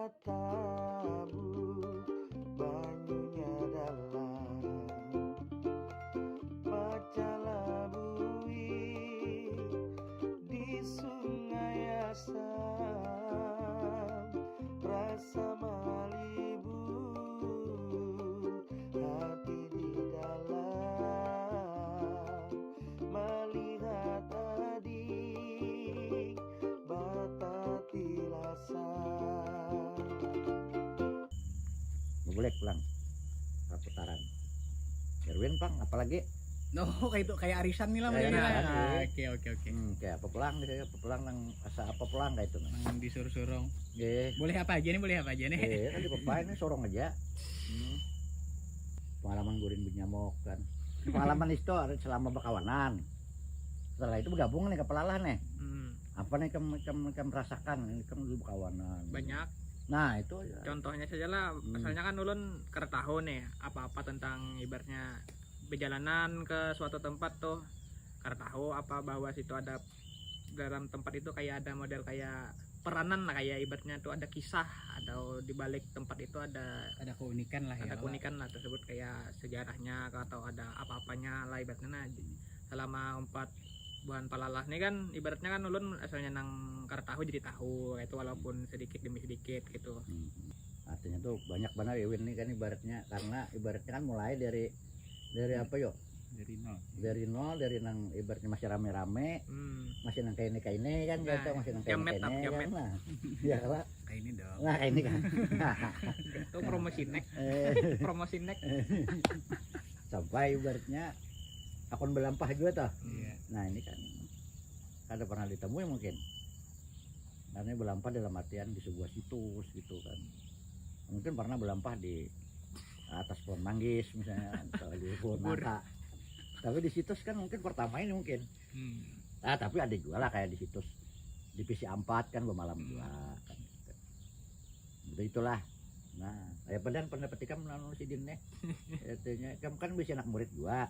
tabu banyunya dalam baca labui di sungai asam rasa malibu hati di dalam melihat adik bata tilasan. Boleh pulang putaran Erwin Pang apalagi kayak itu kayak arisan nih lah Kayak modelnya. arisan, Oke. kayak apa pulang nang asa apa pulang kayak itu Yang disuruh-suruh. nggih Boleh apa aja nih? tadi pemain ini sorong aja pengalaman gurin benyamok kan pengalaman itu selama berkawanan setelah itu bergabung nih ke pelalah nih apa nih kamu merasakan ini kamu dulu berkawanan Banyak. nah itu ya. Contohnya saja lah, misalnya kan ulun tahu nih apa-apa tentang ibaratnya perjalanan ke suatu tempat tuh, tahu apa bahwa situ ada dalam tempat itu kayak ada model kayak peranan lah, kayak ibaratnya tuh ada kisah atau di balik tempat itu ada Keunikan lah ya. ada keunikan lah tersebut, kayak sejarahnya atau ada apa-apanya lah ibaratnya. Nah, selama 4 bulan palalah nih kan ibaratnya kan ulun asalnya nang tahu jadi tahu kayak itu, walaupun sedikit demi sedikit gitu. Artinya tuh banyak banget ya Win nih kan ibaratnya, karena ibaratnya kan mulai dari apa yo dari nol dari nang ibaratnya masih rame-rame masih nang kayak ini kan Nah, gitu masih nang kayak jamet, ini jamet. kan nah ya lah Kayak ini dong. nah kayak ini kan Itu promosi nek sampai ibaratnya akun belampah juga tuh. Iya. Nah ini kan ada pernah ditemui mungkin karena belampah dalam artian di sebuah situs gitu kan, mungkin pernah belampah di atas pohon manggis misalnya atau di pohon nangka, tapi di situs kan mungkin pertama ini mungkin tapi ada juga lah kayak di situs divisi 4 kan bermalam juga kan gitu. Udah itulah. Nah kayak pernah petikan melalui si Din nih artinya kamu kan bisa anak murid juga.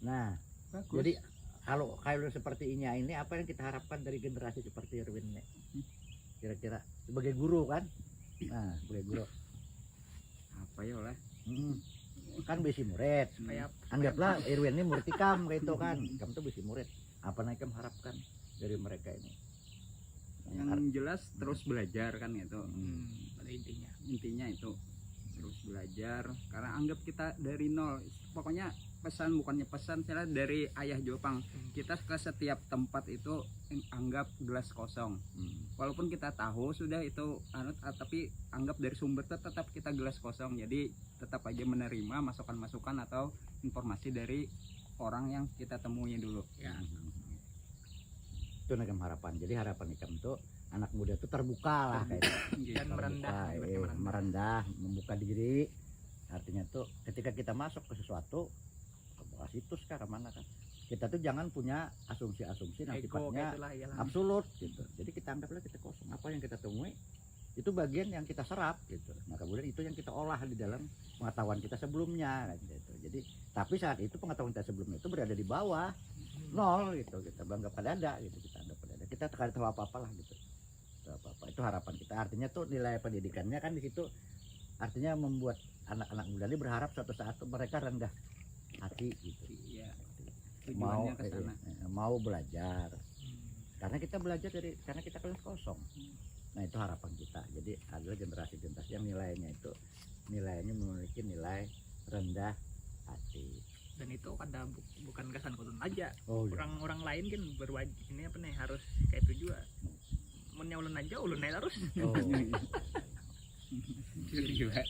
Nah Bagus. jadi kalau seperti ini apa yang kita harapkan dari generasi seperti Erwin nih kira-kira sebagai guru kan. Nah sebagai guru apa ya lah kan bisi murid kayak anggaplah Erwin ini murid ikam kayak itu kan, kamu tuh bisi murid apa yang kamu harapkan dari mereka ini? yang jelas terus belajar kan gitu. pada Intinya itu terus belajar, karena anggap kita dari nol, pokoknya bukannya pesan saya dari ayah Jopang, kita ke setiap tempat itu anggap gelas kosong. Walaupun kita tahu sudah itu tapi anggap dari sumber tetap kita gelas kosong, jadi tetap aja menerima masukan-masukan atau informasi dari orang yang kita temui dulu ya. Itu nakam harapan. Jadi harapan ikam itu anak muda itu terbuka lah kayak dan merendah, membuka diri. Artinya tuh ketika kita masuk ke sesuatu, ke situs kah kemana kan, kita tuh jangan punya asumsi-asumsi yang sifatnya absolut gitu. Jadi kita anggaplah kita kosong, apa yang kita temui itu bagian yang kita serap gitu. Nah kemudian itu yang kita olah di dalam pengetahuan kita sebelumnya kan, gitu. Jadi tapi saat itu pengetahuan kita sebelumnya itu berada di bawah nol gitu, kita bangga pada ada gitu, kita anggap pada ada, kita tidak tahu apa-apa lah gitu, apa-apa. Itu harapan kita. Artinya tuh nilai pendidikannya kan di situ, artinya membuat anak-anak muda ini berharap suatu saat mereka rendah hati gitu. Iya. Mau belajar. Karena kita belajar karena kita kelas kosong. Nah itu harapan kita. Jadi adalah generasi-generasi yang nilainya memiliki nilai rendah hati. Dan itu ada bukan kesan kulun aja. Orang-orang lain kan berwajib ini apa nih harus kayak itu juga. Mennya ulun aja ulun harus. Juga.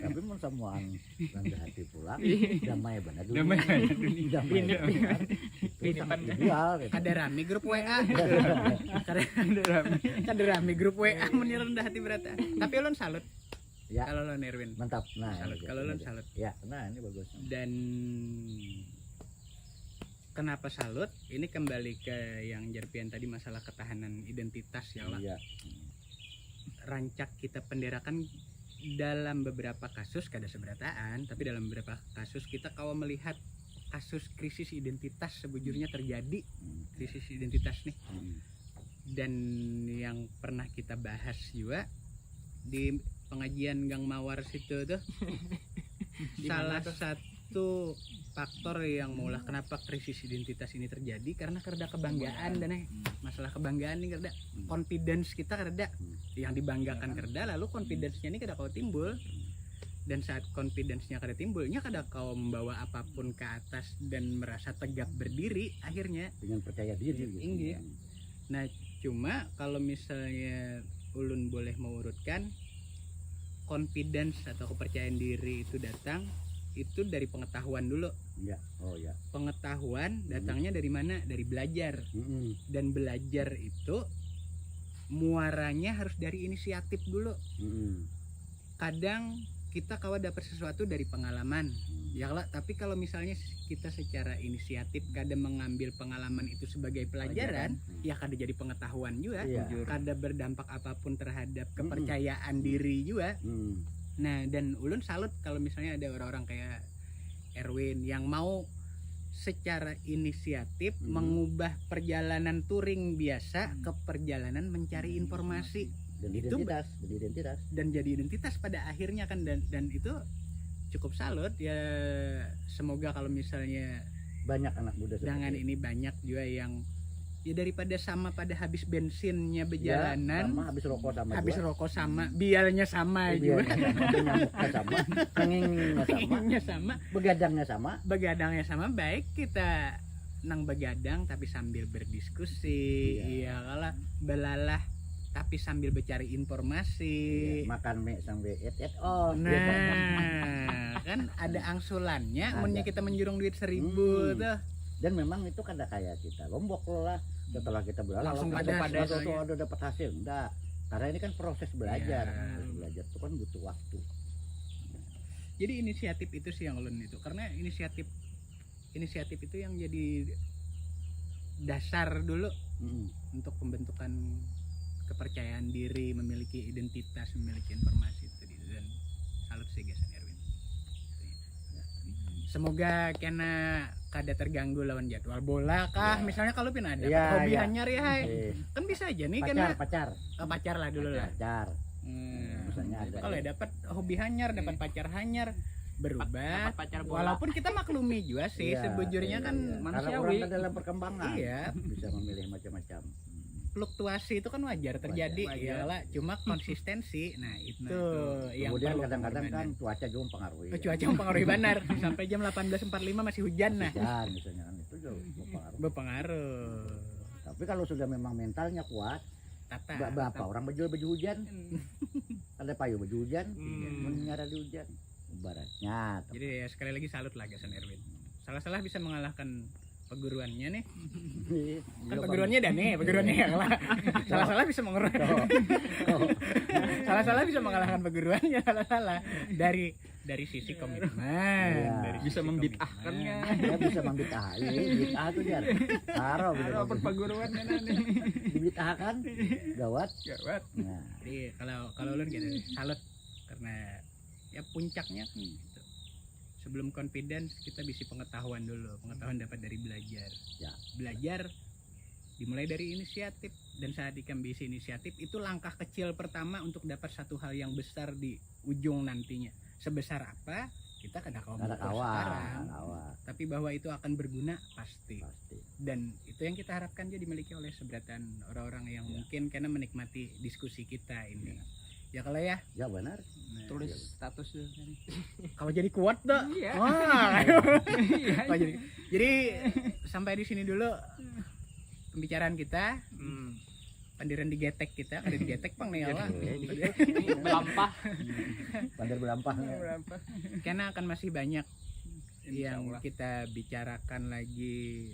Tapi mau semuaan rendah hati pulang damai benar Damai dunia. Ini kan ideal gitu. Ada rame grup WA. Ada rame grup WA menir rendah hati berarti. Tapi ulun salut. Ya. Kalau ulun Erwin. Mantap. Nah, salut. Kalau ulun salut. Ya, nah ini bagus. Dan kenapa salut? Ini kembali ke yang Jarpian tadi, masalah ketahanan identitas ya lah. Iya. Rancak kita penderakan dalam beberapa kasus kada seberataan, tapi dalam beberapa kasus kita kalau melihat kasus krisis identitas sebujurnya terjadi krisis identitas nih. Dan yang pernah kita bahas juga di pengajian Gang Mawar situ tuh salah satu faktor yang mengulah kenapa krisis identitas ini terjadi karena kereda kebanggaan dan masalah kebanggaan ini kereda confidence kita kereda yang dibanggakan kereda lalu confidence-nya ini kereda kau timbul dan saat confidence-nya kada timbulnya kada kau membawa apapun ke atas dan merasa tegap berdiri akhirnya dengan percaya diri gitu. Iya. Nah cuma kalau misalnya ulun boleh mengurutkan confidence atau kepercayaan diri itu datang itu dari pengetahuan dulu. Ya. Oh ya. Pengetahuan datangnya dari mana? Dari belajar. Dan belajar itu muaranya harus dari inisiatif dulu. Kadang kita kawa dapat sesuatu dari pengalaman. Ya lah, tapi kalau misalnya kita secara inisiatif kadang mengambil pengalaman itu sebagai pelajaran, ya kada jadi pengetahuan juga. Iya. Kada berdampak apapun terhadap kepercayaan diri juga. Nah, dan ulun salut kalau misalnya ada orang-orang kayak Erwin yang mau secara inisiatif mengubah perjalanan touring biasa ke perjalanan mencari informasi Dan itu identitas. dan jadi identitas pada akhirnya kan dan itu cukup salut ya. Semoga kalau misalnya Banyak anak muda dengan seperti ini banyak juga yang ya daripada sama pada habis bensinnya Ya, berjalanan sama habis rokok sama habis juga. rokok sama bialnya sama Biar juga nyamuknya sama, kengingnya sama, pengennya sama begadangnya sama. begadangnya sama baik kita nang begadang tapi sambil berdiskusi iya kalah belalah tapi sambil mencari informasi Makan mie sambil nah kan ada angsulannya Ada. munnya kita menjurung duit 1.000 tuh Dan memang itu kan kayak kita lombok lah setelah kita belalang Langsung pada pada soalnya. ada dapat hasil enggak, karena ini kan proses belajar. Ya. Proses belajar itu kan butuh waktu. jadi inisiatif itu sih yang ulun itu karena inisiatif itu yang jadi dasar dulu untuk pembentukan kepercayaan diri, memiliki identitas, memiliki informasi itu dan salut sih Gasan Erwin. Semoga kena kada terganggu lawan jadwal bola kah misalnya kalau pin ada Ya, hobi ya. hanyar ya hai. Eh, Kan bisa aja nih pacar. pacar lah dulu lah. Pacar. Misalnya ada. Kalau dapat hobi hanyar, dapat pacar hanyar berubah. Dapat pacar bola. Walaupun kita maklumi juga sih Iya, sebujurnya iya, kan iya. Karena manusiawi. orang kan dalam perkembangan. Iya. Bisa memilih macam-macam. Fluktuasi itu kan wajar terjadi Wajar. iyalah cuma konsistensi nah itu yang Kemudian perlu kadang-kadang kan pengorbanan. cuaca juga mempengaruhi. cuaca mempengaruhi benar sampai jam 18.45 masih hujan nah Hujan misalnya kan itu juga mempengaruhi. berpengaruh Tapi kalau sudah memang mentalnya kuat, tata berapa orang berjual baju hujan? Ada payung baju hujan, menyara di hujan. Ibaratnya. jadi ya sekali lagi salut lah Gasan Erwin salah-salah bisa mengalahkan peguruannya nih kan peguruannya dan nih peguruannya ya kalah salah-salah bisa mengurangi salah-salah bisa mengalahkan peguruannya salah-salah dari sisi komitmen dari Bisa sisi membid'ahkannya. komitmen. Dia bisa membid'ah. Ini bid'ah tuh jar. Taruh Ada perpaguruan nih. dibid'ah kan gawat. Gawat. Nah, Jadi kalau lu gitu salut karena ya puncaknya kan gitu. Sebelum confidence kita bisa pengetahuan dulu. Pengetahuan dapat dari belajar. Ya. Belajar dimulai dari inisiatif dan saat ikan bisa inisiatif itu langkah kecil pertama untuk dapat satu hal yang besar di ujung nantinya. Sebesar apa kita kadang kawan ada kawan. tapi bahwa itu akan berguna pasti. Pasti. Dan itu yang kita harapkan juga dimiliki oleh seberatan orang-orang yang mungkin karena menikmati diskusi kita ini. Ya kalau ya Ya benar. Tulis status tuh. kalau jadi kuat tuh. Iya. Wah, Iya. kalau jadi sampai di sini dulu pembicaraan kita. Pandiran digetek kita, kada digetek pang nih Allah. Melampah. Pandai belampah. Karena akan masih banyak yang Insyaallah. kita bicarakan lagi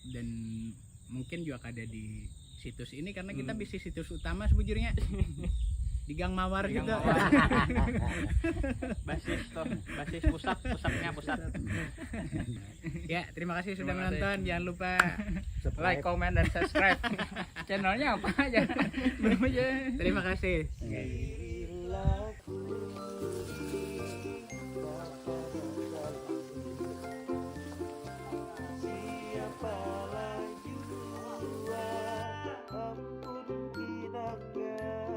dan mungkin juga ada di situs ini karena kita bisa situs utama sebujurnya di Gang Mawar Di Gang gitu. Mawar. Basis pusatnya pusat. Ya, terima kasih sudah Terima kasih. menonton. Jangan lupa Like, comment, dan subscribe. Channelnya apa aja? Belum aja. terima kasih. Perilaku siapa lagi ampun binatang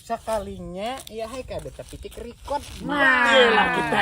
sekalinya ya hai kada tapi cek record Nah, lah kita